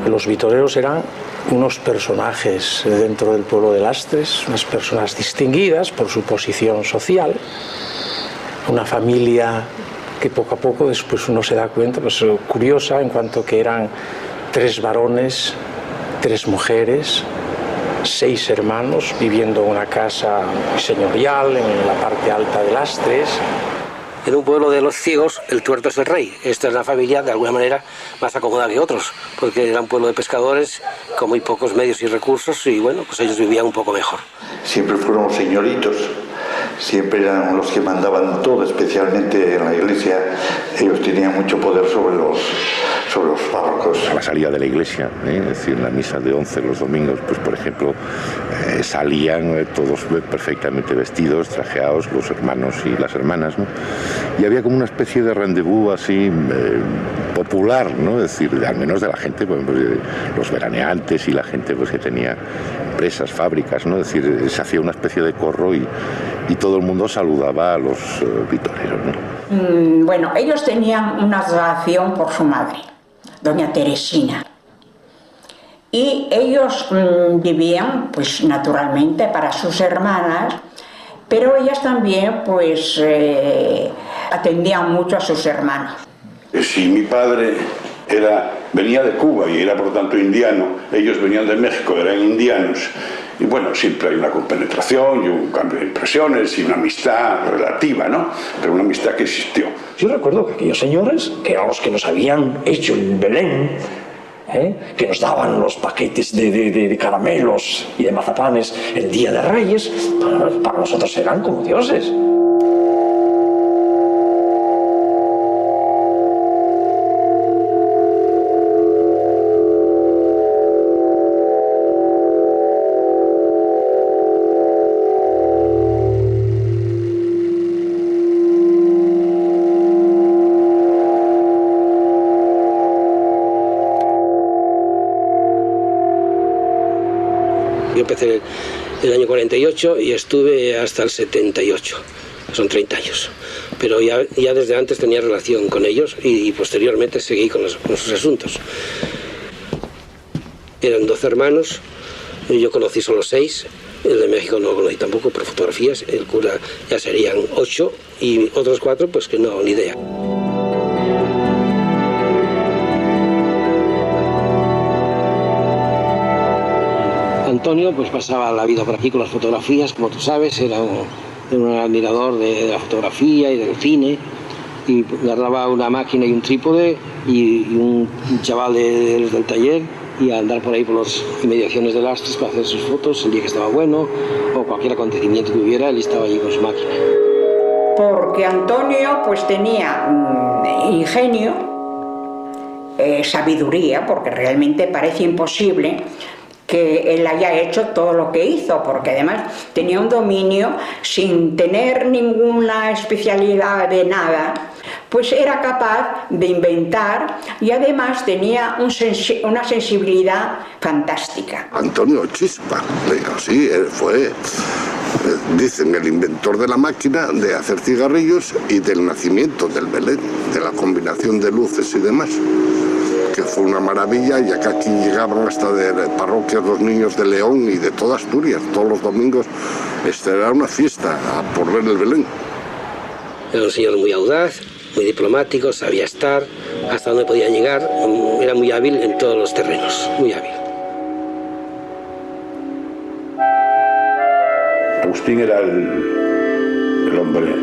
Los vitoreros eran unos personajes dentro del pueblo de Lastres, unas personas distinguidas por su posición social, una familia que poco a poco después uno se da cuenta, pues curiosa, en cuanto que eran 3 varones, 3 mujeres, 6 hermanos viviendo en una casa señorial en la parte alta de Lastres. En un pueblo de los ciegos, el tuerto es el rey. Esta es una familia, de alguna manera, más acomodada que otros, porque era un pueblo de pescadores con muy pocos medios y recursos y, bueno, pues ellos vivían un poco mejor. Siempre fueron señoritos, siempre eran los que mandaban todo, especialmente en la iglesia. Ellos tenían mucho poder sobre los párrocos. A la salida de la iglesia, es decir, en la misa de 11 los domingos, pues por ejemplo, salían todos perfectamente vestidos, trajeados, los hermanos y las hermanas, ¿no? Y había como una especie de rendezvous así popular, ¿no? Es decir, al menos de la gente, pues, los veraneantes y la gente pues, que tenía empresas, fábricas, ¿no? Es decir, se hacía una especie de corro y todo el mundo saludaba a los vitoreros, ¿no? Bueno, ellos tenían una adoración por su madre, doña Teresina, y ellos vivían, pues naturalmente, para sus hermanas, pero ellas también, pues, atendían mucho a sus hermanos. Si mi padre venía de Cuba y era por lo tanto indiano, ellos venían de México, eran indianos, y bueno, siempre hay una compenetración y un cambio de impresiones y una amistad relativa, ¿no? Pero una amistad que existió. Yo recuerdo que aquellos señores, que eran los que nos habían hecho el Belén, que nos daban los paquetes de caramelos y de mazapanes el Día de Reyes, para nosotros eran como dioses. Yo empecé en el año 48 y estuve hasta el 78, son 30 años. Pero ya desde antes tenía relación con ellos y posteriormente seguí con sus asuntos. Eran 12 hermanos, yo conocí solo 6, el de México no lo conocí tampoco por fotografías, el cura ya serían 8 y otros 4 pues que no, ni idea. Antonio pues pasaba la vida por aquí con las fotografías, como tú sabes, era un admirador de la fotografía y del cine, y agarraba una máquina y un trípode y un chaval del taller y a andar por ahí por las inmediaciones de Lastres para hacer sus fotos el día que estaba bueno o cualquier acontecimiento que hubiera, él estaba allí con su máquina. Porque Antonio pues tenía ingenio, sabiduría, porque realmente parece imposible que él haya hecho todo lo que hizo, porque además tenía un dominio sin tener ninguna especialidad de nada, pues era capaz de inventar y además tenía una sensibilidad fantástica. Antonio Chispa, así fue, dicen, el inventor de la máquina de hacer cigarrillos y del nacimiento del Belén, de la combinación de luces y demás, que fue una maravilla, ya que aquí llegaban hasta de parroquias los niños de León y de toda Asturias, todos los domingos. Era una fiesta por ver el Belén. Era un señor muy audaz, muy diplomático, sabía estar, hasta donde podía llegar, era muy hábil en todos los terrenos, muy hábil. Agustín era el hombre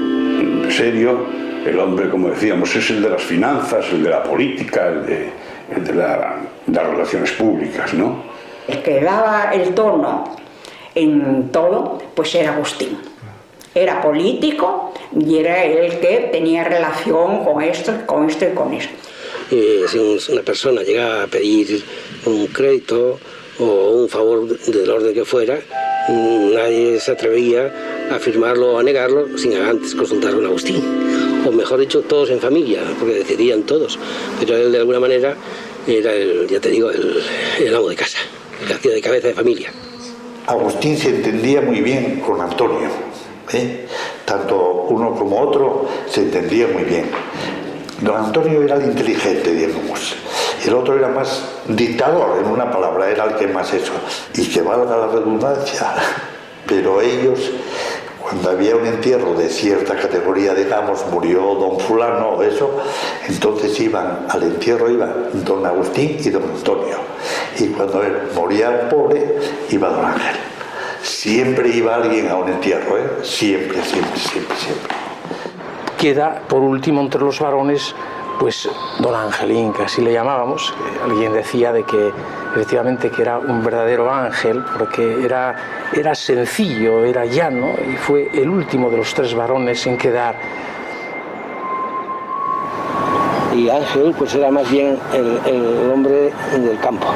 serio, el hombre, como decíamos, es el de las finanzas, el de la política, el de las relaciones públicas, ¿no? El que daba el tono en todo, pues era Agustín. Era político y era el que tenía relación con esto y con esto. Si una persona llegaba a pedir un crédito o un favor del orden que fuera, nadie se atrevía a afirmarlo o a negarlo sin antes consultar con Agustín. O mejor dicho, todos en familia, porque decidían todos. Pero él de alguna manera era ya te digo, el amo de casa, el que hacía de cabeza de familia. Agustín se entendía muy bien con Antonio, tanto uno como otro se entendía muy bien. Don Antonio era el inteligente, digamos. El otro era más dictador, en una palabra, era el que más eso. Y que valga la redundancia, pero ellos, cuando había un entierro de cierta categoría, digamos, murió don fulano o eso, entonces iban al entierro, iban don Agustín y don Antonio. Y cuando moría un pobre, iba don Ángel. Siempre iba alguien a un entierro, ¿eh? Siempre. Queda, por último, entre los varones, pues don Angelín, que así le llamábamos. Alguien decía de que efectivamente que era un verdadero ángel, porque era sencillo, era llano, y fue el último de los 3 varones en quedar. Y Ángel pues era más bien el hombre del campo.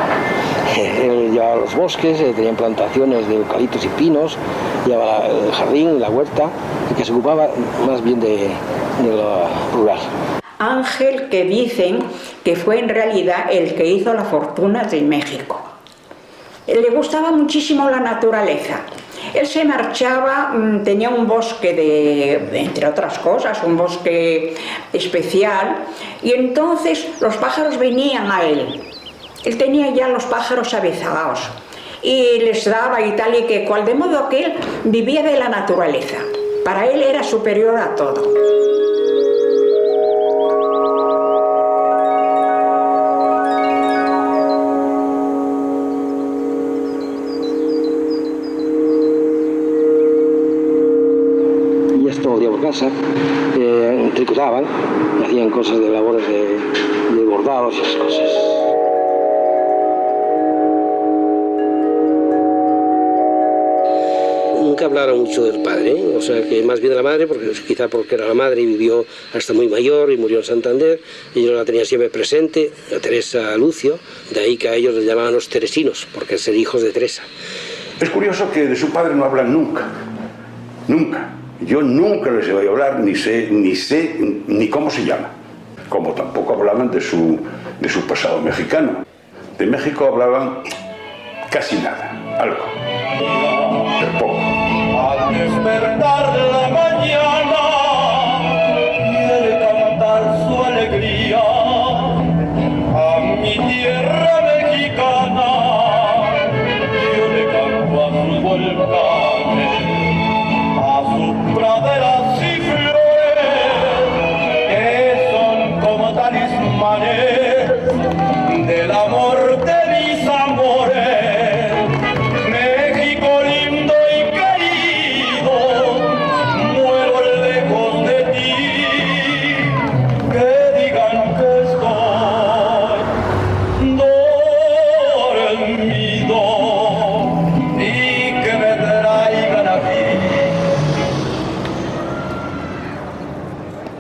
Él llevaba los bosques, tenía plantaciones de eucaliptos y pinos, llevaba el jardín y la huerta, y que se ocupaba más bien de lo rural. Ángel, que dicen que fue en realidad el que hizo la fortuna de México. Le gustaba muchísimo la naturaleza. Él se marchaba, tenía un bosque entre otras cosas, un bosque especial, y entonces los pájaros venían a él. Él tenía ya los pájaros avezados y les daba y tal y que cual, de modo que él vivía de la naturaleza. Para él era superior a todo. Casa, tricotaban, hacían cosas de labores de bordados y esas cosas. Nunca hablaron mucho del padre, ¿eh? O sea que más bien de la madre, quizá porque era la madre y vivió hasta muy mayor y murió en Santander, y yo la tenía siempre presente, a Teresa Lucio, de ahí que a ellos les llamaban los teresinos, porque ser hijos de Teresa. Es curioso que de su padre no hablan nunca. Yo nunca les he oído hablar, ni sé ni cómo se llama. Como tampoco hablaban de su pasado mexicano. De México hablaban casi nada, algo, pero poco. Al despertar de la mañana, quiere cantar su alegría a mi tierra mexicana. Yo le canto a sus volcanes, praderas y flores que son como talismanes del amor de mis amores. México lindo y querido, muero lejos de ti, que digan que estoy dormido y que me traigan aquí.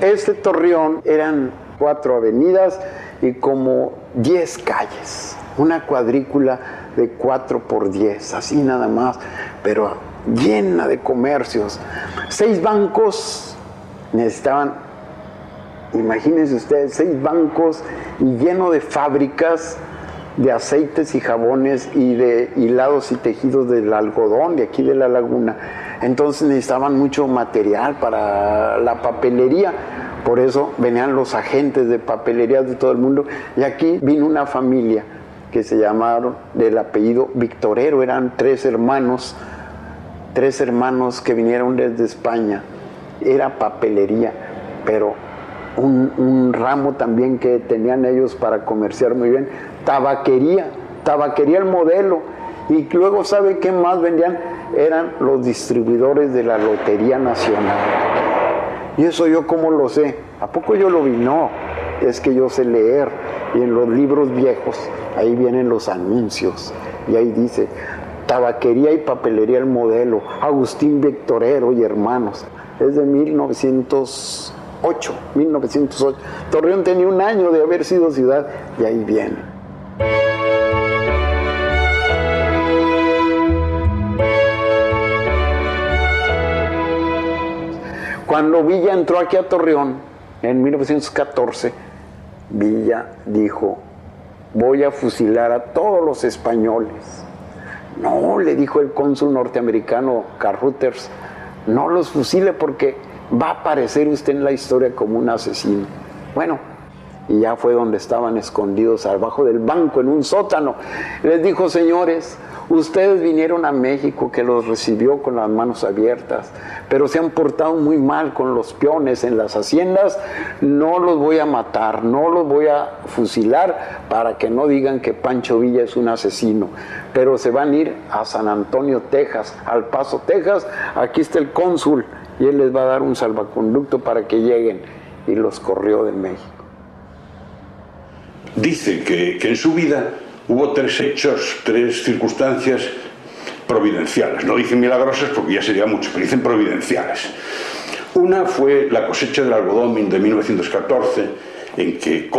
Este Torreón eran 4 avenidas y como 10 calles, una cuadrícula de 4x10, así nada más, pero llena de comercios. 6 bancos necesitaban, imagínense ustedes, 6 bancos y lleno de fábricas de aceites y jabones y de hilados y tejidos del algodón de aquí de la laguna. Entonces necesitaban mucho material para la papelería, por eso venían los agentes de papelería de todo el mundo, y aquí vino una familia que se llamaron del apellido Victorero, eran 3 hermanos que vinieron desde España. Era papelería, pero un ramo también que tenían ellos para comerciar muy bien, tabaquería el modelo, y luego ¿sabe qué más vendían? Eran los distribuidores de la Lotería Nacional. Y eso yo cómo lo sé, ¿a poco yo lo vi? No, es que yo sé leer, y en los libros viejos ahí vienen los anuncios, y ahí dice tabaquería y papelería el modelo, Agustín Victorero y hermanos. Es de 1908. Torreón tenía 1 año de haber sido ciudad, y ahí viene. Cuando Villa entró aquí a Torreón, en 1914, Villa dijo, voy a fusilar a todos los españoles. No, le dijo el cónsul norteamericano Carruthers, no los fusile porque va a aparecer usted en la historia como un asesino. Bueno, y ya fue donde estaban escondidos abajo del banco en un sótano. Les dijo: señores, ustedes vinieron a México, que los recibió con las manos abiertas, pero se han portado muy mal con los peones en las haciendas. No los voy a matar, no los voy a fusilar para que no digan que Pancho Villa es un asesino, pero se van a ir a San Antonio, Texas, al Paso, Texas. Aquí está el cónsul y él les va a dar un salvaconducto para que lleguen. Y los corrió de México. Dice que en su vida hubo 3 hechos, 3 circunstancias providenciales. No dicen milagrosas porque ya sería mucho, pero dicen providenciales. Una fue la cosecha del algodón de 1914, en que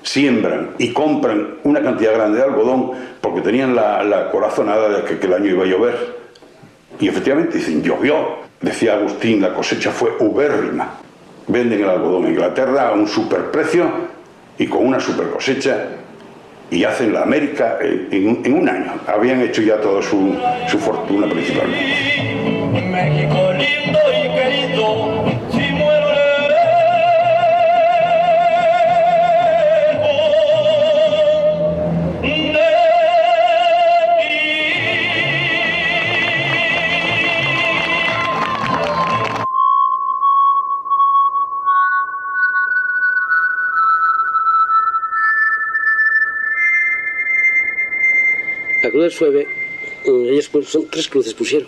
siembran y compran una cantidad grande de algodón porque tenían la corazonada de que el año iba a llover. Y efectivamente dicen, llovió. Decía Agustín, la cosecha fue ubérrima. Venden el algodón en Inglaterra a un superprecio y con una super cosecha, y hacen la América en un año. Habían hecho ya toda su fortuna principalmente. México lindo y querido, si muero La cruz del Sueve, ellos son 3 cruces pusieron.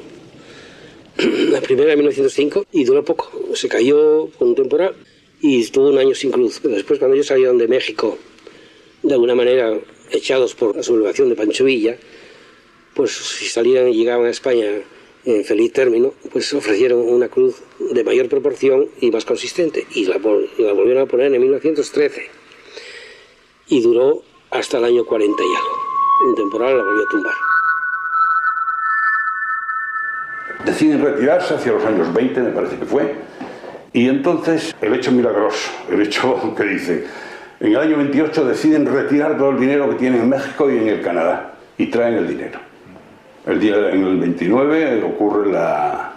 La primera en 1905 y duró poco. Se cayó con un temporal y estuvo un año sin cruz. Pero después, cuando ellos salieron de México, de alguna manera echados por la sublevación de Pancho Villa, pues si salían y llegaban a España en feliz término, pues ofrecieron una cruz de mayor proporción y más consistente. Y la volvieron a poner en 1913. Y duró hasta el año 40 y algo. Un temporal la volvió a tumbar. Deciden retirarse hacia los años 20, me parece que fue, y entonces el hecho milagroso, el hecho que dice, en el año 28 deciden retirar todo el dinero que tienen en México y en el Canadá, y traen el dinero. En el 29 ocurre la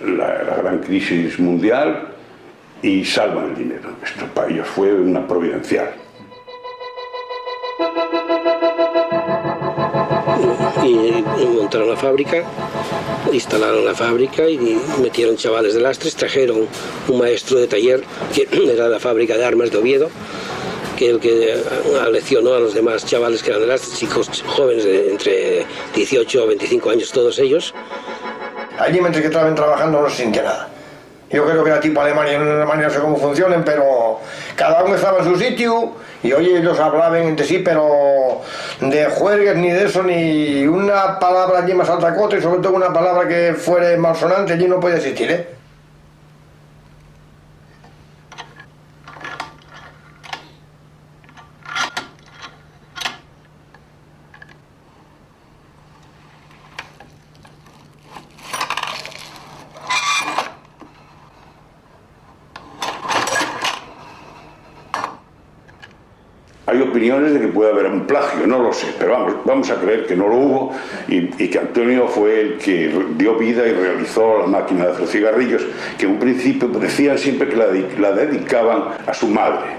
gran crisis mundial y salvan el dinero. Esto para ellos fue una providencial. Y montaron la fábrica, instalaron la fábrica y metieron chavales de lastres, trajeron un maestro de taller que era de la fábrica de armas de Oviedo, que el que aleccionó a los demás chavales que eran de lastres, chicos jóvenes de entre 18 o 25 años todos ellos. Allí mientras que estaban trabajando no se sentía nada. Yo creo que era tipo Alemania, en Alemania no sé cómo funcionan, pero cada uno estaba en su sitio y oye, ellos hablaban entre sí, pero de juergues ni de eso, ni una palabra allí más alta que otra, y sobre todo una palabra que fuera malsonante allí no puede existir, ¿eh? Hay opiniones de que puede haber un plagio, no lo sé, pero vamos a creer que no lo hubo y que Antonio fue el que dio vida y realizó la máquina de hacer cigarrillos, que en un principio decían siempre que la dedicaban a su madre.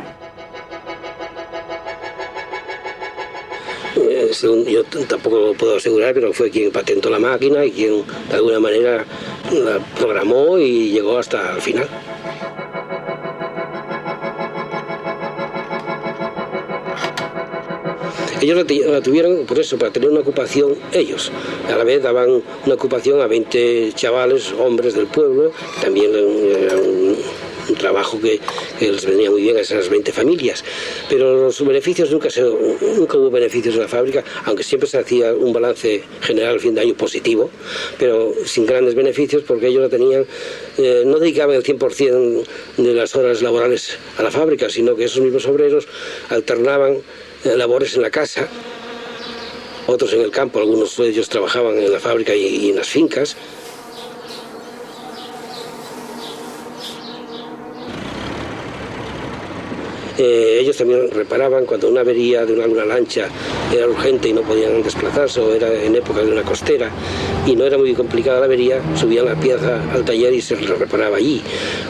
Yo tampoco lo puedo asegurar, pero fue quien patentó la máquina y quien de alguna manera la programó y llegó hasta el final. Ellos la tuvieron por eso, para tener una ocupación ellos. A la vez daban una ocupación a 20 chavales, hombres del pueblo, también era un trabajo que les venía muy bien a esas 20 familias. Pero los beneficios, nunca hubo beneficios en la fábrica, aunque siempre se hacía un balance general al fin de año positivo, pero sin grandes beneficios, porque ellos la tenían, no dedicaban el 100% de las horas laborales a la fábrica, sino que esos mismos obreros alternaban labores en la casa, otros en el campo, algunos de ellos trabajaban en la fábrica y en las fincas. Ellos también reparaban cuando una avería de alguna lancha era urgente y no podían desplazarse, o era en época de una costera y no era muy complicada la avería, subían la pieza al taller y se lo reparaba allí.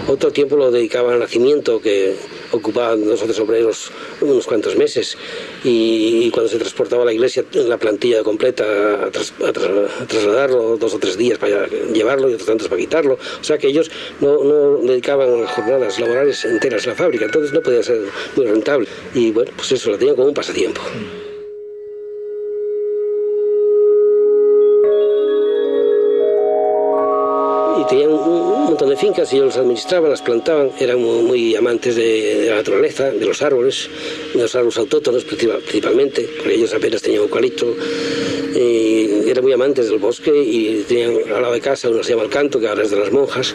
Otro tiempo lo dedicaban al nacimiento, que ocupaban 2 o 3 obreros unos cuantos meses, y cuando se transportaba a la iglesia la plantilla completa a trasladarlo 2 o 3 días para llevarlo y otros tantos para quitarlo. O sea que ellos no dedicaban jornadas laborales enteras a la fábrica, entonces no podía ser muy rentable. Y bueno, pues eso, lo tenían como un pasatiempo. Tenían un montón de fincas y ellos las administraban, las plantaban, eran muy amantes de la naturaleza, de los árboles autóctonos principalmente, porque ellos apenas tenían eucalipto, eran muy amantes del bosque y tenían al lado de casa uno se llama El Canto, que ahora es de las monjas,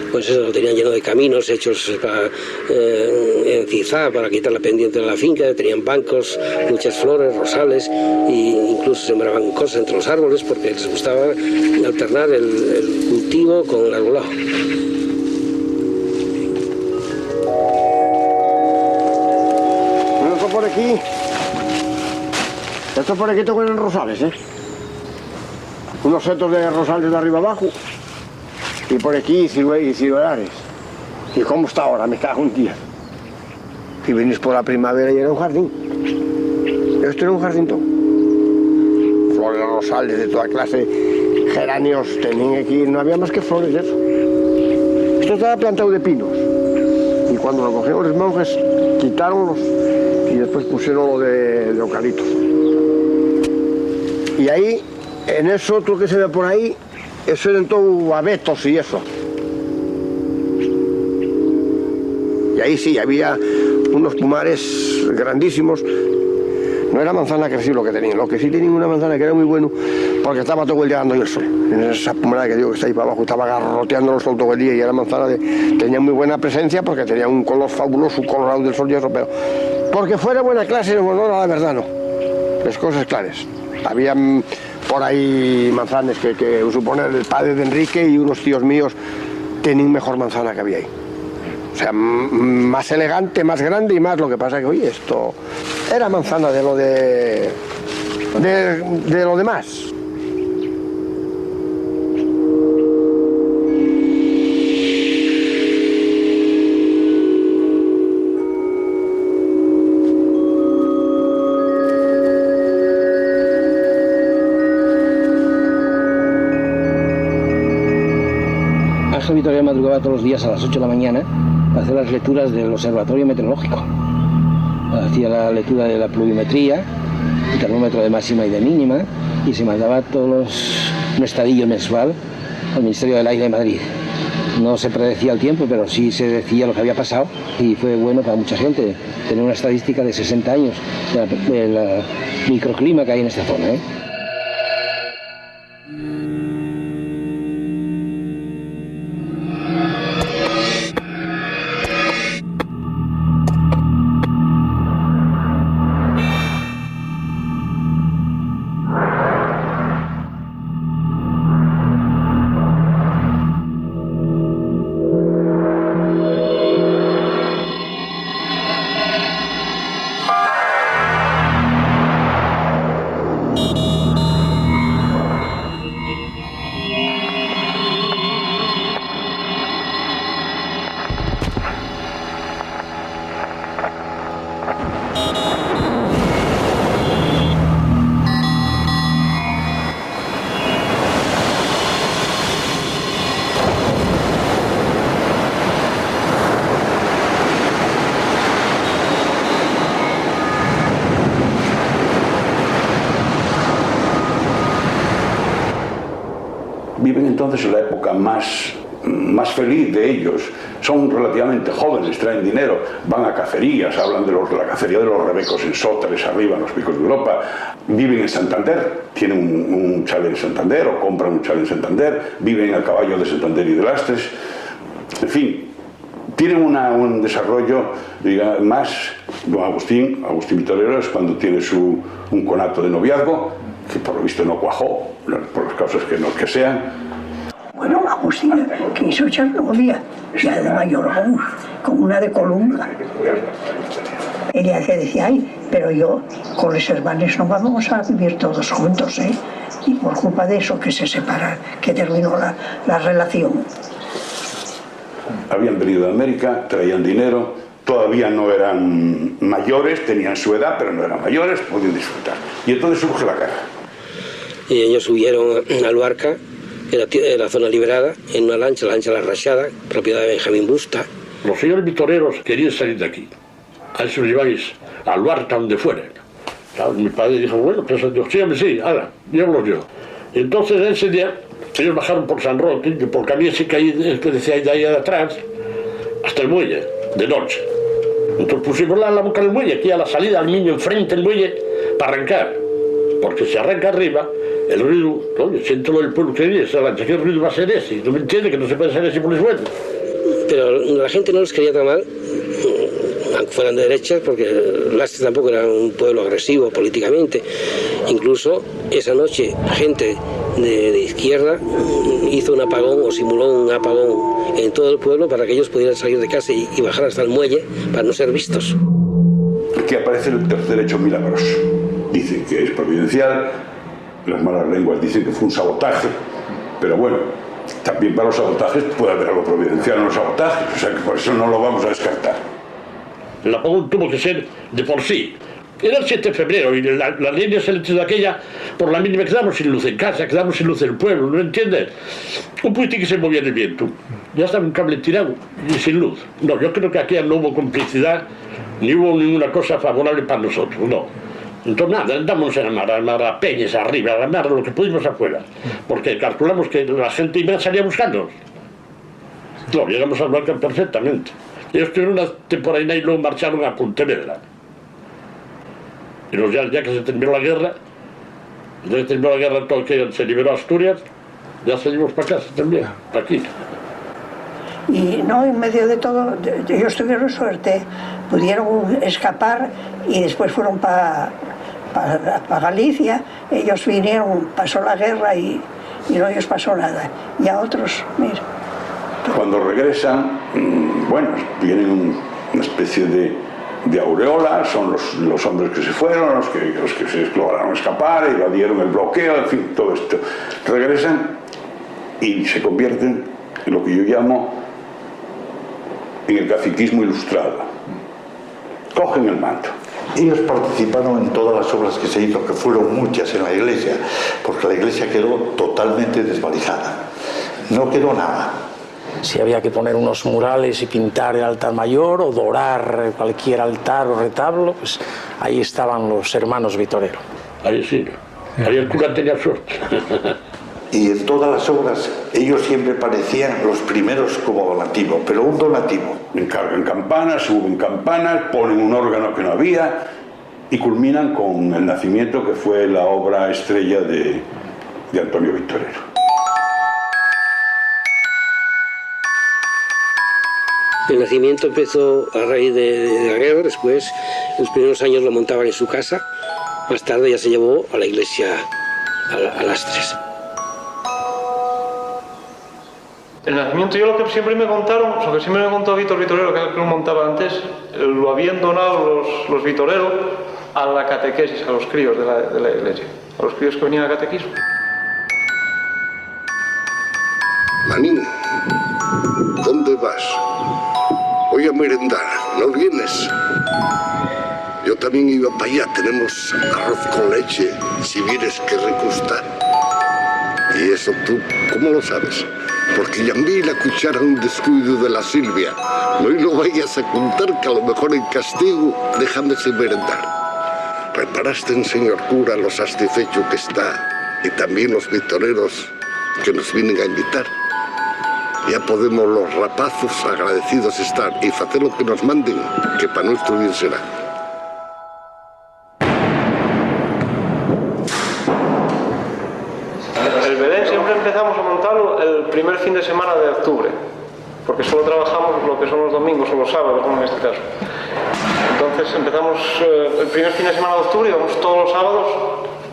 pues eso lo tenían lleno de caminos hechos para encizar, para quitar la pendiente de la finca, tenían bancos, muchas flores, rosales, e incluso sembraban cosas entre los árboles porque les gustaba alternar el cultivo con el arbolado. Bueno, esto por aquí tocan rosales, unos setos de rosales de arriba abajo. Y por aquí ciruelares. ¿Y cómo está ahora? Me cago en día. Si venís por la primavera y era un jardín. Esto era un jardín todo. Flores rosales de toda clase, geranios, tenían aquí, no había más que flores de eso. Esto estaba plantado de pinos. Y cuando lo cogieron los monjes, quitáronlos y después pusieron lo de eucaliptos. Y ahí, en eso otro que se ve por ahí, eso eran todo abetos y eso. Y ahí sí, había unos pumares grandísimos. No era manzana que sí lo que tenían. Lo que sí tenían una manzana que era muy bueno, porque estaba todo el día dando el sol. En esa pumarada que digo que está ahí para abajo, estaba garroteando el sol todo el día y era manzana tenía muy buena presencia porque tenía un color fabuloso, colorado del sol y eso, pero porque fuera buena clase, no, la verdad no. Las cosas claras. Había por ahí manzanas que supone el padre de Enrique y unos tíos míos tenían mejor manzana que había ahí. O sea, más elegante, más grande y más, lo que pasa que, oye, esto era manzana de lo demás. Ángel Vitoria madrugaba todos los días a las 8 de la mañana para hacer las lecturas del observatorio meteorológico. Hacía la lectura de la pluviometría, el termómetro de máxima y de mínima, y se mandaba un estadillo mensual al Ministerio del Aire de Madrid. No se predecía el tiempo, pero sí se decía lo que había pasado, y fue bueno para mucha gente tener una estadística de 60 años del microclima que hay en esta zona. Viven entonces en la época más feliz de ellos. Son relativamente jóvenes, traen dinero, van a cacerías, hablan de la cacería de los rebecos en Sótares, arriba en los picos de Europa. Viven en Santander, tienen un chalet en Santander o compran un chalet en Santander, viven a caballo de Santander y de Lastres. En fin, tienen un desarrollo, diga, más. Don Agustín Vitorero es cuando tiene un conato de noviazgo, que por lo visto no cuajó, por las causas que sean. Bueno, Agustín quiso echar novia, ya de mayor aún, con una de Colunga. Ella que decía, ay, pero yo con los hermanos no vamos a vivir todos juntos, ¿eh? Y por culpa de eso que se separan, que terminó la relación. Habían venido de América, traían dinero, todavía no eran mayores, tenían su edad, pero no eran mayores, podían disfrutar. Y entonces surge la guerra. Y ellos subieron a Luarca, en la zona liberada, en una lancha, la lancha La Rachada, propiedad de Benjamín Busta. Los señores vitoreros querían salir de aquí. A eso lleváis a Luarca, donde fuera. Claro, mi padre dijo, bueno, pues sí, ahora, llévalos yo. Y entonces ese día, ellos bajaron por San Roque, por el camino ese que decía de ahí atrás, hasta el muelle, de noche. Entonces pusimos la boca del muelle, aquí a la salida, al niño enfrente del muelle, para arrancar. Porque si arranca arriba, el ruido, oye, siento lo del pueblo que viene, esa lancha, ¿qué ruido va a ser ese? No me entiende que no se puede hacer ese por el suelo. Pero la gente no los quería tan mal, aunque fueran de derechas, porque Lastres tampoco era un pueblo agresivo políticamente. Incluso esa noche gente de izquierda hizo un apagón o simuló un apagón en todo el pueblo para que ellos pudieran salir de casa y bajar hasta el muelle para no ser vistos. Aquí aparece el tercer hecho milagroso. Dicen que es providencial, las malas lenguas dicen que fue un sabotaje, pero bueno, también para los sabotajes puede haber algo providencial en los sabotajes, o sea que por eso no lo vamos a descartar. El apagón tuvo que ser de por sí. Era el 7 de febrero y las líneas eléctricas de aquella, por la mínima, quedamos sin luz en casa, quedamos sin luz en el pueblo, ¿no entiendes? Un puente que se movía en el viento. Ya estaba un cable tirado y sin luz. No, yo creo que aquí no hubo complicidad, ni hubo ninguna cosa favorable para nosotros, no. Entonces nada, andamos a mar, a peñas arriba, a mar, lo que pudimos afuera. Porque calculamos que la gente iba a salir a buscarnos. No, llegamos a Luarca perfectamente. Ellos estuvieron una temporada y luego marcharon a Pontevedra. Y los ya que se terminó la guerra, todo que se liberó Asturias, ya salimos para casa también, para aquí. Y no, en medio de todo, ellos tuvieron suerte, pudieron escapar y después fueron para Galicia. Ellos vinieron, pasó la guerra y no les pasó nada. Y a otros, mira. Cuando regresan, bueno, tienen una especie de aureola, son los hombres que se fueron, los que se lograron escapar, evadieron el bloqueo, en fin, todo esto. Regresan y se convierten en lo que yo llamo en el caciquismo ilustrado. Cogen el manto. Ellos participaron en todas las obras que se hizo, que fueron muchas en la iglesia, porque la iglesia quedó totalmente desvalijada. No quedó nada. Si había que poner unos murales y pintar el altar mayor o dorar cualquier altar o retablo, pues ahí estaban los hermanos Vitorero. Ahí sí, ahí el cura tenía suerte. Y en todas las obras ellos siempre parecían los primeros como donativo, pero un donativo. Encargan campanas, suben campanas, ponen un órgano que no había y culminan con el nacimiento que fue la obra estrella de Antonio Vitorero. El nacimiento empezó a raíz de la guerra, después los primeros años lo montaban en su casa, más tarde ya se llevó a la iglesia a Lastres. El nacimiento, yo lo que siempre me contaron, lo que siempre me contó Víctor Vitorero, que es el que lo montaba antes, lo habían donado los vitoreros a la catequesis, a los críos de la iglesia, a los críos que venían al catequismo. Manín, ¿dónde vas? Voy a merendar, ¿no vienes? Yo también iba para allá, tenemos arroz con leche, si vienes qué rico está. Y eso tú, ¿cómo lo sabes? Porque ya vi la cuchara un descuido de la Silvia. No lo vayas a contar que a lo mejor en castigo déjame sin merendar. Reparaste, señor cura, lo satisfecho que está y también los vitoreros que nos vienen a invitar. Ya podemos los rapazos agradecidos estar y hacer lo que nos manden, que para nuestro bien será. El Belén siempre empezamos a montarlo el primer fin de semana de octubre, porque solo trabajamos lo que son los domingos o los sábados, como en este caso. Entonces empezamos el primer fin de semana de octubre y vamos todos los sábados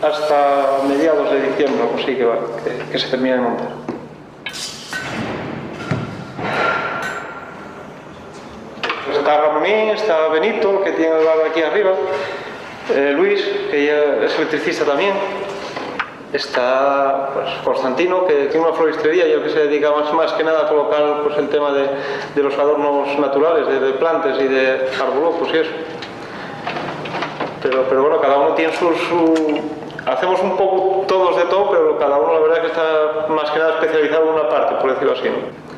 hasta mediados de diciembre, o así que se termina de montar. Está Ramón Fermín, está Benito, que tiene el bar aquí arriba, Luis, que ya es electricista también, está pues, Constantino, que tiene una floristería y el que se dedica más que nada a colocar pues, el tema de los adornos naturales, de plantas y de arbolocos y eso. Pero bueno, cada uno tiene hacemos un poco todos de todo, pero cada uno la verdad es que está más que nada especializado en una parte, por decirlo así, ¿no?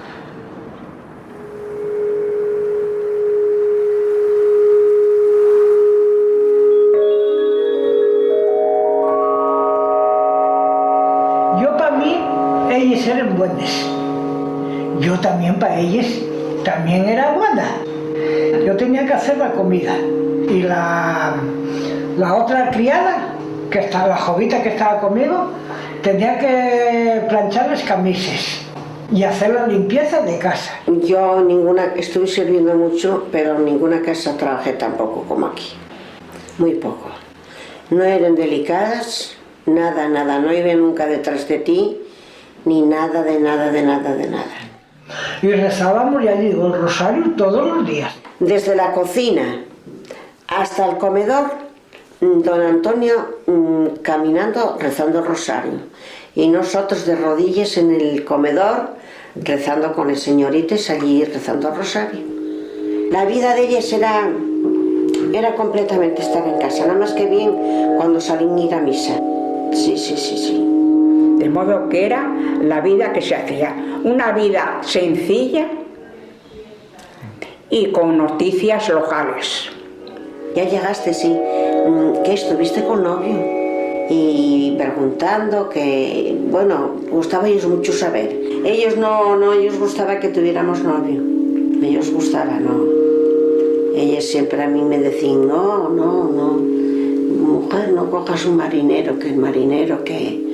Yo para mí, ellos eran buenas. Yo también para ellos también era buena. Yo tenía que hacer la comida. Y la otra criada, que estaba, la jovita que estaba conmigo, tenía que planchar las camisas y hacer la limpieza de casa. Yo estuve sirviendo mucho, pero en ninguna casa trabajé tampoco como aquí. Muy poco. No eran delicadas. Nada, no iba nunca detrás de ti, ni nada, de nada. Y rezábamos, ya digo, el rosario todos los días. Desde la cocina hasta el comedor, don Antonio caminando, rezando el rosario. Y nosotros de rodillas en el comedor, rezando con el señoritas allí, rezando el rosario. La vida de ellas era completamente estar en casa, nada más que bien cuando salían a ir a misa. Sí. De modo que era la vida que se hacía, una vida sencilla y con noticias locales. Ya llegaste, sí, que estuviste con novio y preguntando que, bueno, gustaba a ellos mucho saber. Ellos no, ellos gustaba que tuviéramos novio, ellos gustaba, no. Ellos siempre a mí me decían, no, mujer, no cojas un marinero, que el marinero que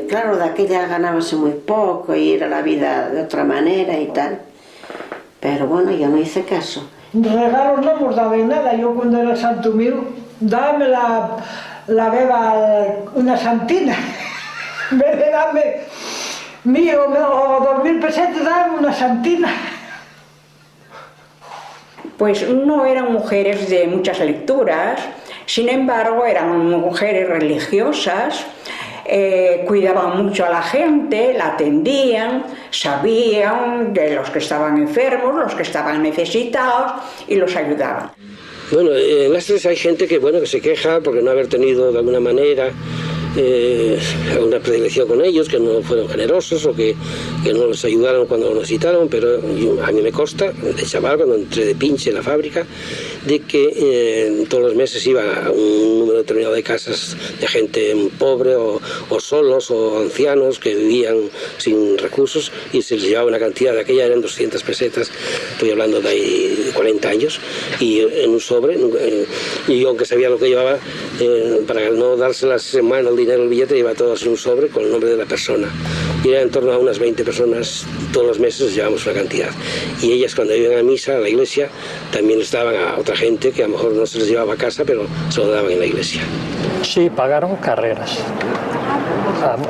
claro, de aquella ganábase muy poco y era la vida de otra manera y tal. Pero bueno, yo no hice caso. Regalos no hemos dado en nada. Yo cuando era santo mío, dame la beba una santina. En vez de darme mío o 2000 pesetas, dame una santina. Pues no eran mujeres de muchas lecturas, sin embargo eran mujeres religiosas, cuidaban mucho a la gente, la atendían, sabían de los que estaban enfermos, los que estaban necesitados y los ayudaban. Bueno, en Lastres hay gente que se queja porque no haber tenido de alguna manera alguna predilección con ellos, que no fueron generosos o que no les ayudaron cuando lo necesitaron, pero a mí me consta, de chaval, cuando entré de pinche en la fábrica, de que todos los meses iba a un número determinado de casas de gente pobre o solos o ancianos que vivían sin recursos y se les llevaba una cantidad, de aquella eran 200 pesetas, estoy hablando de ahí 40 años, y en un sobre, y yo aunque sabía lo que llevaba, para no dárselas en mano el dinero, el billete, llevaba todo en un sobre con el nombre de la persona. Y era en torno a unas 20 personas, todos los meses llevábamos una cantidad. Y ellas cuando iban a misa, a la iglesia, también les daban a otra gente que a lo mejor no se les llevaba a casa, pero se lo daban en la iglesia. Sí, pagaron carreras.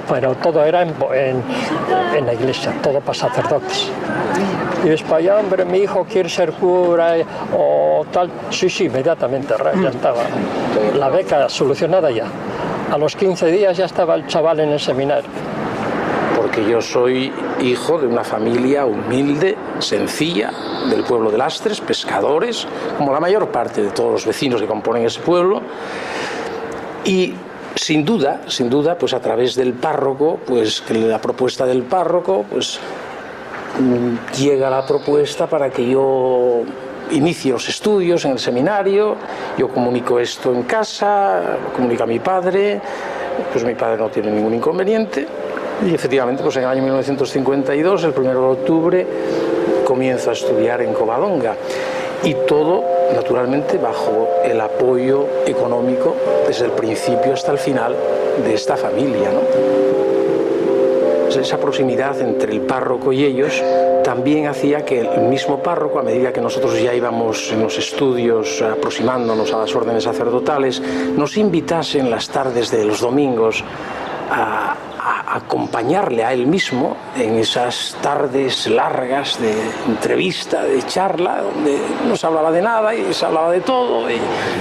Pero todo era en la iglesia, todo para sacerdotes. Y después, ya, hombre, mi hijo quiere ser cura o tal. Sí, inmediatamente, ya estaba la beca solucionada ya. A los 15 días ya estaba el chaval en el seminario. Porque yo soy hijo de una familia humilde, sencilla, del pueblo de Lastres, pescadores, como la mayor parte de todos los vecinos que componen ese pueblo. Y sin duda, pues a través del párroco, pues que la propuesta del párroco, pues llega la propuesta para que yo inicie los estudios en el seminario. Yo comunico esto en casa, lo comunico a mi padre, pues mi padre no tiene ningún inconveniente. Y efectivamente, pues en el año 1952, el 1 de octubre, comienzo a estudiar en Covadonga. Y todo, naturalmente, bajo el apoyo económico desde el principio hasta el final de esta familia, ¿no? Esa proximidad entre el párroco y ellos también hacía que el mismo párroco, a medida que nosotros ya íbamos en los estudios aproximándonos a las órdenes sacerdotales, nos invitase en las tardes de los domingos a acompañarle a él mismo en esas tardes largas de entrevista, de charla, donde no se hablaba de nada y se hablaba de todo. Y...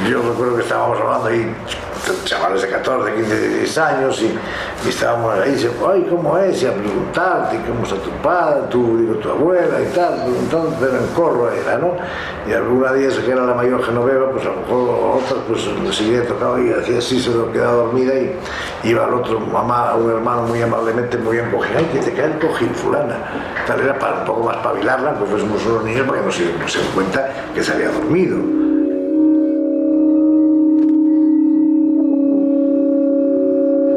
Yo recuerdo que estábamos hablando ahí, chavales de 14, 15, 16 años, y estábamos ahí, y ay, ¿cómo es? Y a preguntarte, ¿cómo está tu padre, tu abuela y tal? Preguntando, pero en corro era, ¿no? Y alguna de ellas, que era la mayor Genoveva, pues a lo mejor otras, pues le seguía tocado y hacía así, se lo quedaba dormida y iba al otro, mamá, un hermano muy amablemente, muy bien cogido, ay, que te cae el cojín, fulana. Tal era para un poco más pabilarla, pues fuésemos unos niños para que no se den cuenta que se había dormido.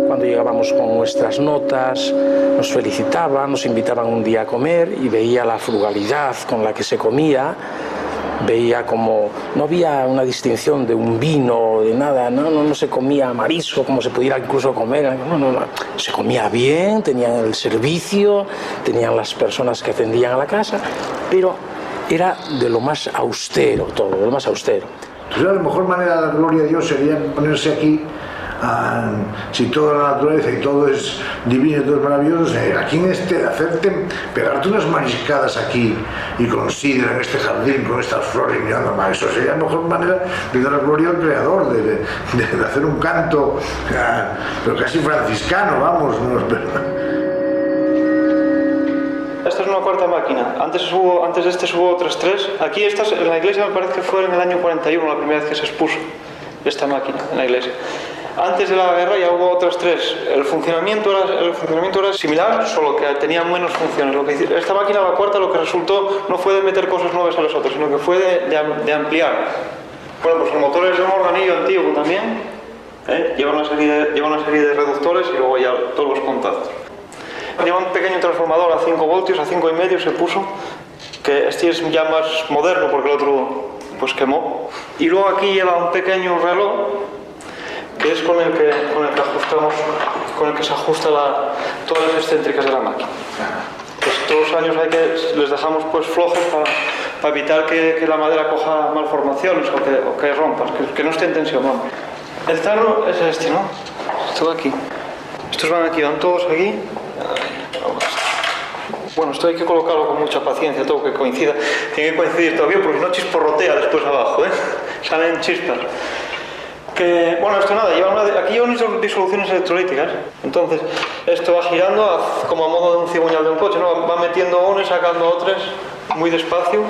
Cuando llegábamos con nuestras notas, nos felicitaban, nos invitaban un día a comer y veía la frugalidad con la que se comía, veía como no había una distinción de un vino, de nada, no se comía marisco como se pudiera incluso comer, no, se comía bien, tenían el servicio, tenían las personas que atendían a la casa, pero era de lo más austero todo, de lo más austero. Entonces la mejor manera de dar gloria a Dios sería ponerse aquí. Si toda la naturaleza y todo es divino y todo es maravilloso, aquí en pegarte unas mariscadas aquí y con sidra en este jardín con estas flores mirando más, eso sería la mejor manera de dar la gloria al Creador, de hacer un canto pero casi franciscano, vamos. Esta es una cuarta máquina. Antes de este hubo otras tres. Aquí en la iglesia me parece que fue en el año 41 la primera vez que se expuso esta máquina en la iglesia. Antes de la guerra ya hubo otras tres. El funcionamiento era similar, solo que tenía menos funciones. Esta máquina, la cuarta, lo que resultó no fue de meter cosas nuevas a las otras, sino que fue de ampliar. Bueno, pues el motor es de un organillo antiguo también, lleva una serie de reductores y luego ya todos los contactos. Lleva un pequeño transformador a 5 voltios, a 5,5 se puso, que este es ya más moderno porque el otro pues quemó. Y luego aquí lleva un pequeño reloj que es con el que ajustamos, con el que se ajusta todas las excéntricas de la máquina. Pues todos los años les dejamos pues flojos para evitar que la madera coja malformaciones o que rompas, que no esté en tensión, vamos. El tarro es este, ¿no? Esto de aquí. Estos van todos aquí. Bueno, esto hay que colocarlo con mucha paciencia, todo que coincida. Tiene que coincidir todavía porque no chisporrotea después abajo, salen chispas. Bueno, esto nada, aquí lleva unas disoluciones electrolíticas. Entonces, esto va girando como a modo de un cigüeñal de un coche, ¿no? Va metiendo unos, sacando otros, muy despacio.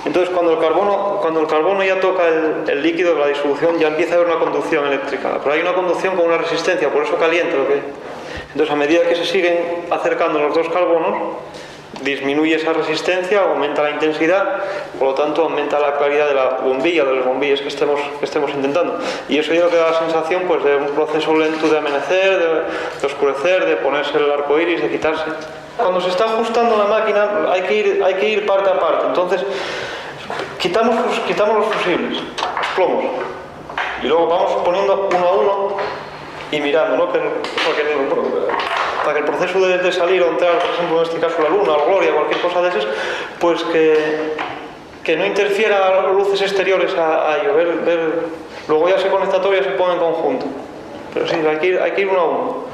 Entonces, cuando el carbono ya toca el líquido de la disolución, ya empieza a haber una conducción eléctrica. Pero hay una conducción con una resistencia, por eso calienta lo que... Entonces, a medida que se siguen acercando los dos carbonos, disminuye esa resistencia, aumenta la intensidad, por lo tanto aumenta la claridad de la bombilla, de las bombillas que estemos intentando. Y eso ya que da la sensación pues, de un proceso lento de amenecer, de oscurecer, de ponerse el arco iris, de quitarse. Cuando se está ajustando la máquina hay que ir parte a parte. Entonces quitamos los fusibles, los plomos, y luego vamos poniendo uno a uno y mirando, ¿no? Para que el proceso de salir o entrar, por ejemplo en este caso la luna, la gloria, cualquier cosa de esas, pues que no interfiera luces exteriores a ello. Luego ya se conecta todo y ya se pone en conjunto. Pero sí, hay que ir uno a uno.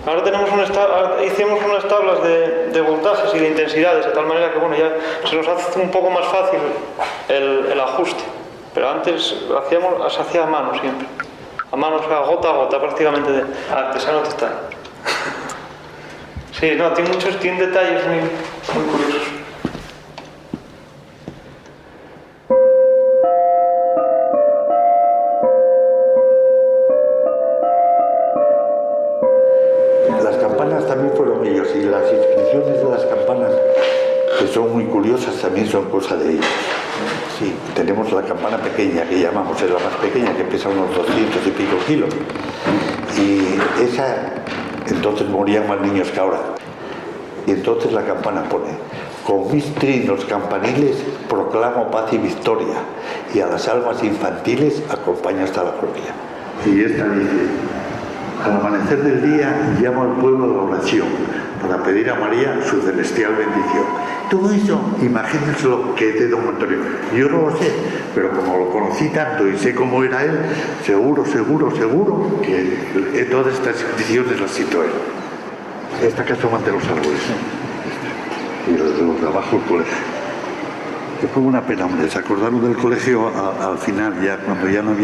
Ahora hicimos unas tablas de voltajes y de intensidades, de tal manera que bueno, ya se nos hace un poco más fácil el ajuste. Pero antes se hacía a mano siempre. A mano, o sea, gota a gota, prácticamente de artesano total. Sí, no, tiene detalles muy curiosos. Las campanas también fueron ellos, y las inscripciones de las campanas, que son muy curiosas, también son cosa de ellos. Sí, tenemos la campana pequeña, que llamamos, es la más pequeña, que pesa unos 200 y pico kilos. Y esa, entonces morían más niños que ahora. Y entonces la campana pone: con mis trinos campaniles proclamo paz y victoria, y a las almas infantiles acompaña hasta la gloria. Y esta dice: al amanecer del día llamo al pueblo a la oración para pedir a María su celestial bendición. Todo eso, imagínense lo que es de don Antonio. Yo no lo sé, pero como lo conocí tanto y sé cómo era él, seguro que todas estas bendiciones las citó él. Esta casa de los árboles. Y los de abajo el colegio. Que fue una pena, hombre. Se acordaron del colegio al final, ya cuando ya no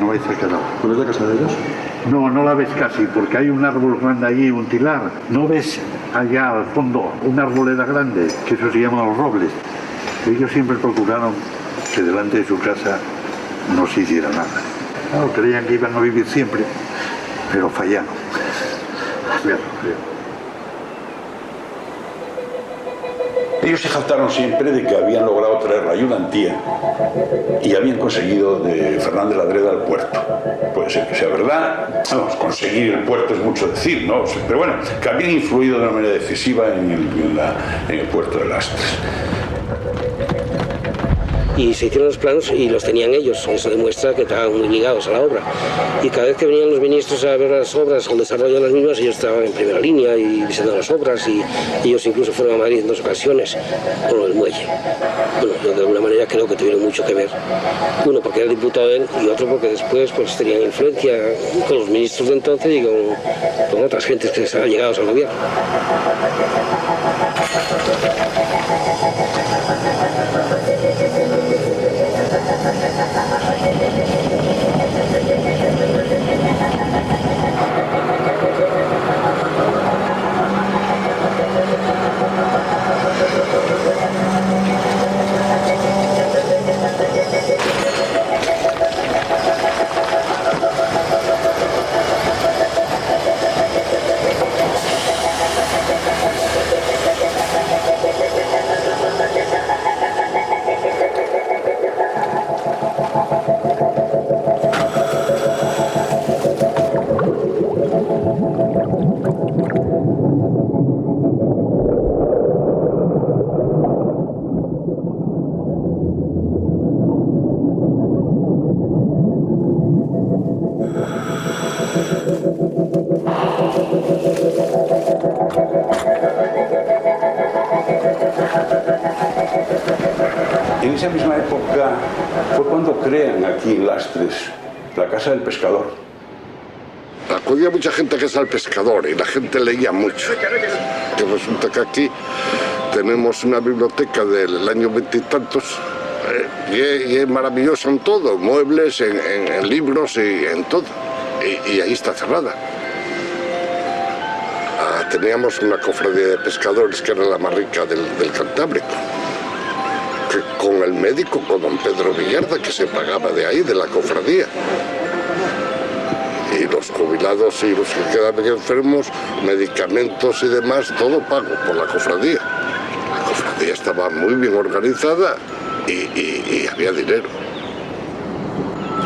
vais a quedar. ¿Cuál es la casa de ellos? No, no la ves casi, porque hay un árbol grande allí, un tilar. ¿No ves allá al fondo una arboleda grande? Que eso se llama los robles. Ellos siempre procuraron que delante de su casa no se hiciera nada. Claro, creían que iban a vivir siempre, pero fallaron. Ellos se jactaron siempre de que habían logrado traer la ayudantía y habían conseguido de Fernández Ladreda al puerto. Puede ser que sea verdad, vamos, conseguir el puerto es mucho decir, ¿no? Pero bueno, que habían influido de una manera decisiva en el puerto de Lastres. Y se hicieron los planos y los tenían ellos. Eso demuestra que estaban muy ligados a la obra. Y cada vez que venían los ministros a ver las obras o el desarrollo de las mismas, ellos estaban en primera línea y diseñando las obras, y ellos incluso fueron a Madrid en 2 ocasiones con el muelle. Bueno, yo de alguna manera creo que tuvieron mucho que ver. Uno porque era diputado él, y otro porque después pues tenían influencia con los ministros de entonces y con otras gentes que estaban llegados al gobierno. En esa misma época fue cuando crean aquí en Lastres la Casa del Pescador. Acudía mucha gente que es al pescador y la gente leía mucho. Que resulta que aquí tenemos una biblioteca del año 20 y tantos y es maravillosa en todo, muebles, en libros y en todo. Y ahí está cerrada. Teníamos una cofradía de pescadores que era la más rica del Cantábrico. Que con el médico, con don Pedro Villarda, que se pagaba de ahí, de la cofradía. Y los jubilados y los que quedaban enfermos, medicamentos y demás, todo pago por la cofradía. La cofradía estaba muy bien organizada y había dinero.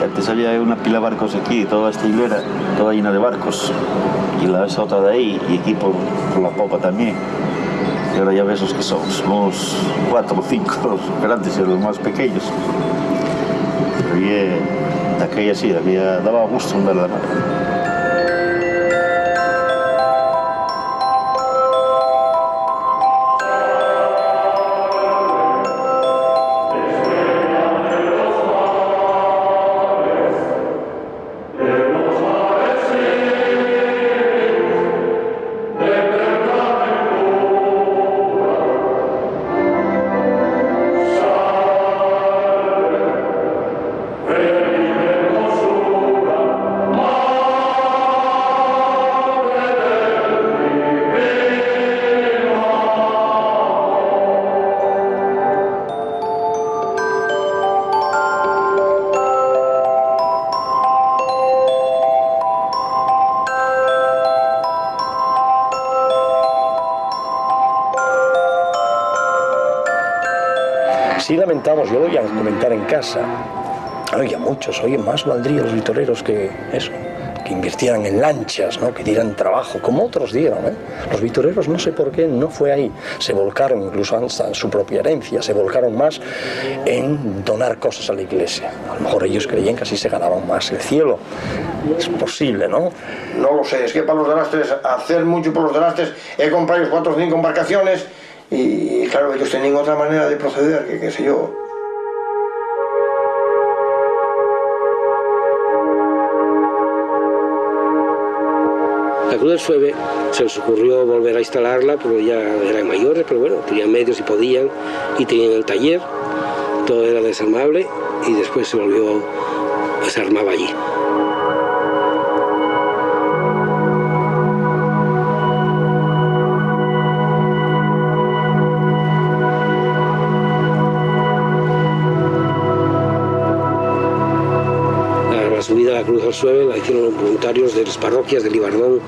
Antes había una pila de barcos aquí, toda esta hilera, toda llena de barcos. Y esa otra de ahí, y aquí por la popa también. Y ahora ya ves los que somos 4 o 5 los grandes y los más pequeños. Pero de aquella sí, daba gusto en verdad. Sí lamentamos, yo lo oía comentar en casa, oía muchos, oye, más valdría los vitoreros que eso, que invirtieran en lanchas, ¿no? Que dieran trabajo, como otros dieron, ¿eh? Los vitoreros no sé por qué no fue ahí, se volcaron incluso hasta en su propia herencia, se volcaron más en donar cosas a la iglesia. A lo mejor ellos creían que así se ganaban más el cielo, es posible, ¿no? No lo sé, es que para los de Lastres, hacer mucho por los de Lastres, he comprado 4 o 5 embarcaciones y claro, ellos tenían otra manera de proceder, que qué sé yo. La cruz Cruz del Sueve se les ocurrió volver a instalarla, pero ya eran mayores, pero bueno, tenían medios y podían, y tenían el taller, todo era desarmable, y después se armaba allí. La subida a la Cruz del Sueve la hicieron los voluntarios de las parroquias de Libardón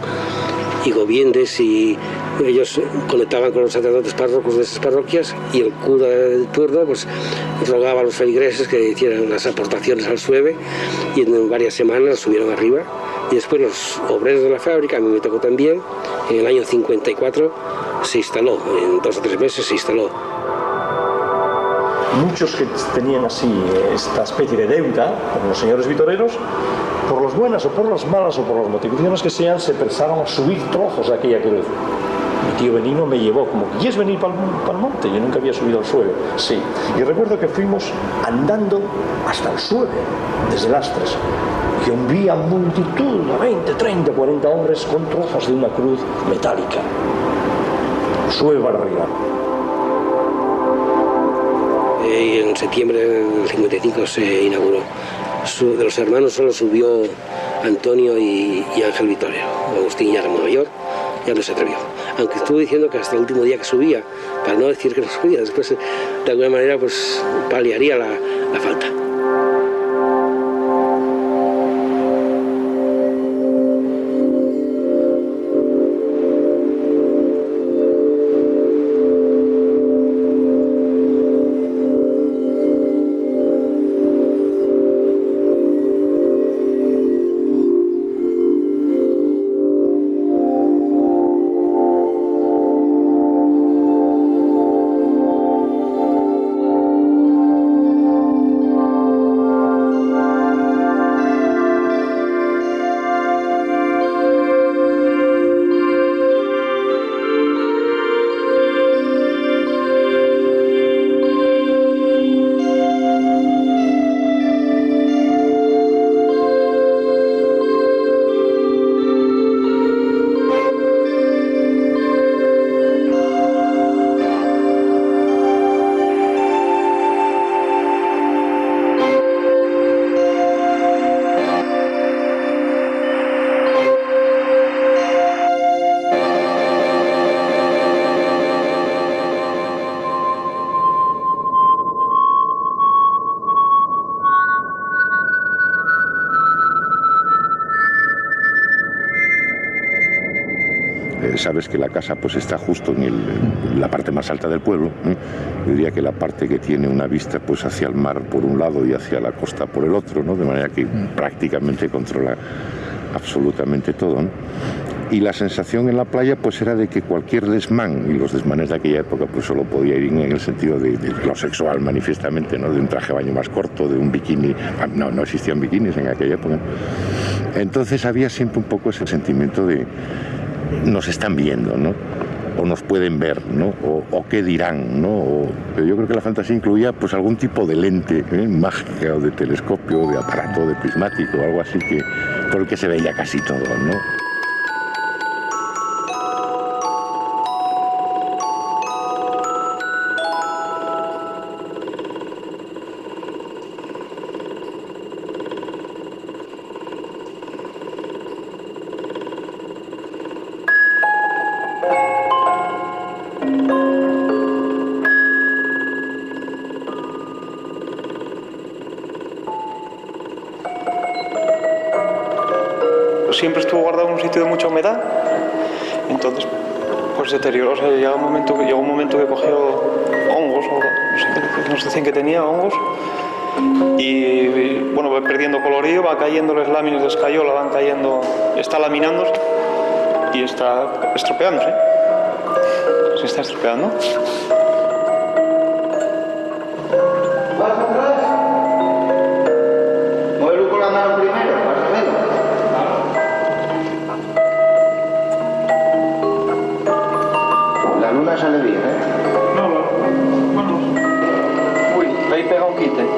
y Gobiendes, y ellos conectaban con los sacerdotes párrocos de esas parroquias, y el cura de turno pues rogaba a los feligreses que hicieran las aportaciones al Sueve, y en varias semanas subieron arriba. Y después los obreros de la fábrica, a mí me tocó también, en el año 54 se instaló, en 2 o 3 meses se instaló. Muchos que tenían así esta especie de deuda con los señores vitoreros, por las buenas o por las malas o por las motivaciones que sean, se pensaron a subir trozos de aquella cruz. Mi tío Benino me llevó, como, ¿quieres venir para el monte? Yo nunca había subido al Sueve. Sí. Y recuerdo que fuimos andando hasta el Sueve, desde Lastres. Y había multitud, 20, 30, 40 hombres con trozos de una cruz metálica. Sueve para arriba. Y en septiembre del 55 se inauguró. De los hermanos solo subió Antonio y Ángel Vitorio. Agustín ya era muy mayor, ya no se atrevió. Aunque estuvo diciendo que hasta el último día que subía, para no decir que no subía, después de alguna manera pues paliaría la falta. Sabes que la casa pues está justo en la parte más alta del pueblo. Yo diría que la parte que tiene una vista pues hacia el mar por un lado y hacia la costa por el otro, ¿no? De manera que prácticamente controla absolutamente todo, ¿no? Y la sensación en la playa pues era de que cualquier desmán, y los desmanes de aquella época pues solo podía ir en el sentido de lo sexual manifiestamente, ¿no? De un traje de baño más corto, de un bikini. No existían bikinis en aquella época. Entonces había siempre un poco ese sentimiento de nos están viendo, ¿no? O nos pueden ver, ¿no? O qué dirán, ¿no? Pero yo creo que la fantasía incluía pues algún tipo de lente mágica, o de telescopio, o de aparato, de prismático, algo así que por el que se veía casi todo, ¿no? Siempre estuvo guardado en un sitio de mucha humedad, entonces pues deterioró. O sea, llegó un momento que cogió hongos, o nos decían que tenía hongos, y bueno, va perdiendo colorío, va cayendo las láminas de escayola, van cayendo, está laminándose y está estropeándose. Se está estropeando. Sale bien, ¿eh? No, bueno. Uy, ahí pega un quite. Oye,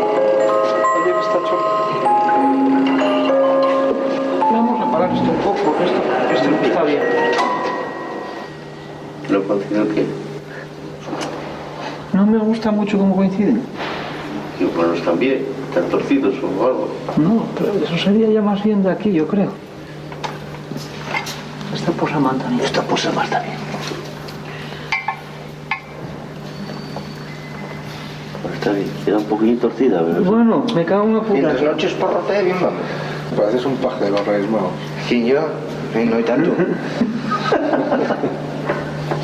que está choco. Vamos a parar esto un poco, porque esto no está bien. ¿coinciden qué? No me gusta mucho cómo coinciden. Y bueno, están bien, están torcidos o algo. No, pero eso sería ya más bien de aquí, yo creo. Esta posa más también. Esta posa más también. Pues está bien, queda un poquillo torcida, ¿verdad? Bueno, me cago en una puta. Y en las noches porrotea bien, vamos. Pareces un paje de los Reyes Magos. ¿Quién yo? No hay tanto.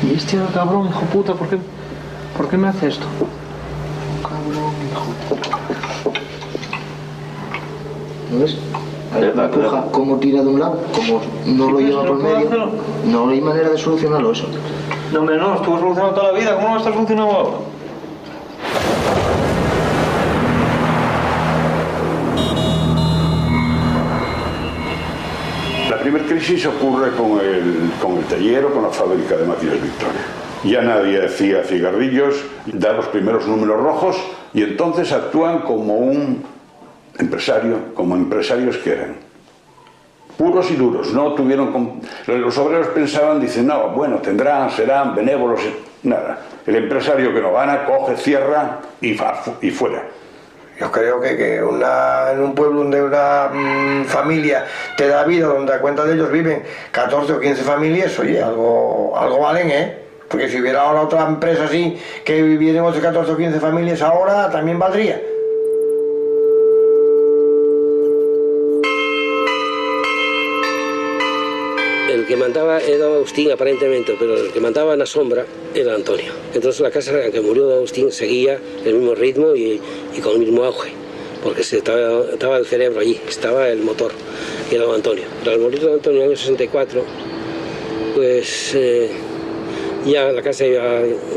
Y este cabrón, hijo puta, ¿por qué me hace esto? Cabrón, hijo puta. ¿No ves? La empuja, cómo tira de un lado, como no lo lleva por medio. No hay manera de solucionarlo eso. No, hombre, no, estuvo solucionado toda la vida, ¿cómo no va a estar solucionado ahora? La primera crisis ocurre con el taller o con la fábrica de máquinas Victoria. Ya nadie hacía cigarrillos, da los primeros números rojos y entonces actúan como un empresario, como empresarios que eran. Puros y duros, no tuvieron... Los obreros pensaban, dicen, no, bueno, serán benévolos, nada. El empresario que no gana, coge, cierra y fuera. Yo creo que en un pueblo donde una familia te da vida, donde a cuenta de ellos viven 14 o 15 familias, oye, algo valen, ¿eh? Porque si hubiera ahora otra empresa así, que vivieran 8, 14 o 15 familias ahora, también valdría. El que mandaba era Agustín aparentemente, pero el que mandaba en la sombra era Antonio. Entonces la casa, aunque murió Agustín, seguía el mismo ritmo y con el mismo auge, porque estaba el cerebro allí, estaba el motor, y era don Antonio. Pero al morir don Antonio en el año 64, pues ya la casa iba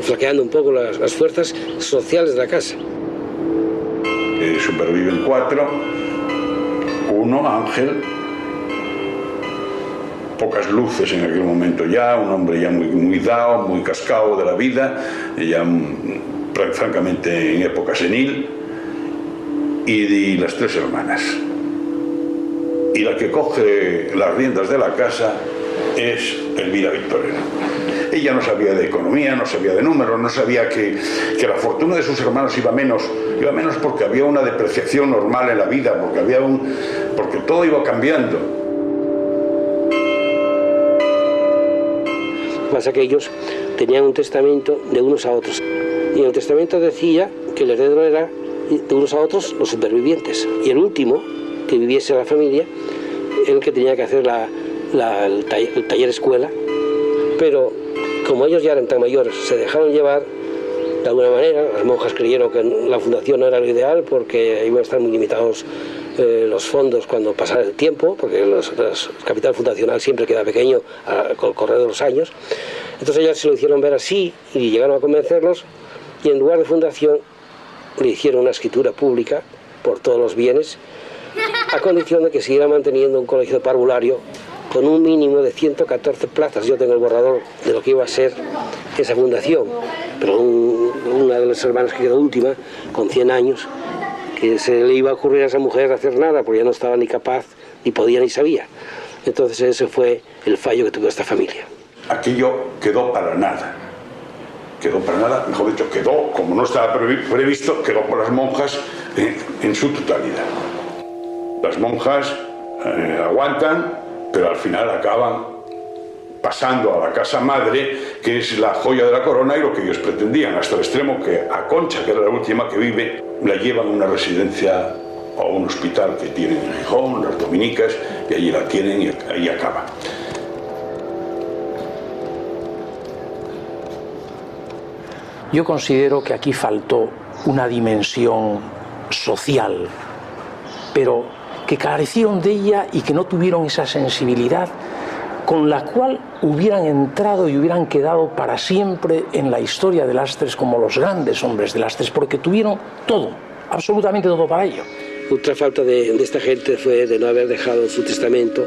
flaqueando un poco las fuerzas sociales de la casa. Superviven 4, uno, Ángel, pocas luces en aquel momento ya, un hombre ya muy dado, muy cascado de la vida, ya francamente en época senil, y las 3 hermanas. Y la que coge las riendas de la casa es Elvira Victorino. Ella no sabía de economía, no sabía de números, no sabía que la fortuna de sus hermanos iba menos porque había una depreciación normal en la vida, porque todo iba cambiando. Pasa que ellos tenían un testamento de unos a otros. Y en el testamento decía que el heredero era de unos a otros los supervivientes. Y el último, que viviese la familia, era el que tenía que hacer el taller escuela. Pero como ellos ya eran tan mayores, se dejaron llevar de alguna manera. Las monjas creyeron que la fundación no era lo ideal porque iban a estar muy limitados los fondos cuando pasara el tiempo, porque el capital fundacional siempre queda pequeño con el correr de los años. Entonces ellas se lo hicieron ver así y llegaron a convencerlos, y en lugar de fundación le hicieron una escritura pública por todos los bienes, a condición de que siguiera manteniendo un colegio parvulario con un mínimo de 114 plazas. Yo tengo el borrador de lo que iba a ser esa fundación, pero una de las hermanas que quedó última, con 100 años, que se le iba a ocurrir a esa mujer hacer nada, porque ya no estaba ni capaz, ni podía, ni sabía. Entonces ese fue el fallo que tuvo esta familia. Aquello quedó para nada, mejor dicho, quedó, como no estaba previsto, quedó por las monjas en su totalidad. Las monjas aguantan, pero al final acaban pasando a la casa madre, que es la joya de la corona y lo que ellos pretendían, hasta el extremo que a Concha, que era la última que vive, la llevan a una residencia o a un hospital que tienen en Gijón, las Dominicas, y allí la tienen y ahí acaba. Yo considero que aquí faltó una dimensión social, pero que carecieron de ella y que no tuvieron esa sensibilidad con la cual hubieran entrado y hubieran quedado para siempre en la historia de Lastres como los grandes hombres de Lastres, porque tuvieron todo, absolutamente todo para ello. Otra falta de esta gente fue de no haber dejado en su testamento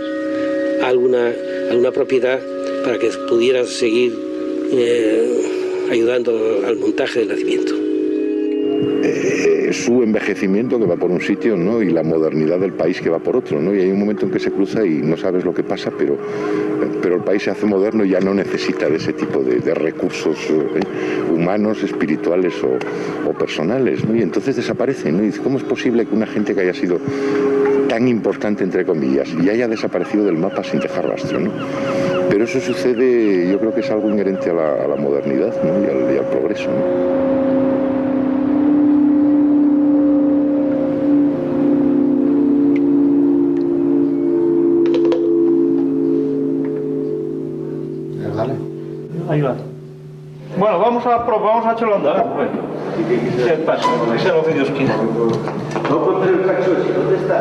alguna propiedad para que pudieran seguir ayudando al montaje del nacimiento. su envejecimiento que va por un sitio, ¿no? Y la modernidad del país que va por otro, ¿no? Y hay un momento en que se cruza y no sabes lo que pasa, pero el país se hace moderno y ya no necesita de ese tipo de recursos humanos, espirituales o personales, ¿no? Y entonces desaparece, ¿no? Y dice, ¿cómo es posible que una gente que haya sido tan importante, entre comillas, y haya desaparecido del mapa sin dejar rastro, ¿no? Pero eso sucede, yo creo que es algo inherente a la modernidad, ¿no? y al progreso, ¿no? Ahí va. Bueno, vamos a echarlo a andar. ¿Qué pasa? Que sea lo que Dios quiera. No, pero el cacho, ¿dónde está?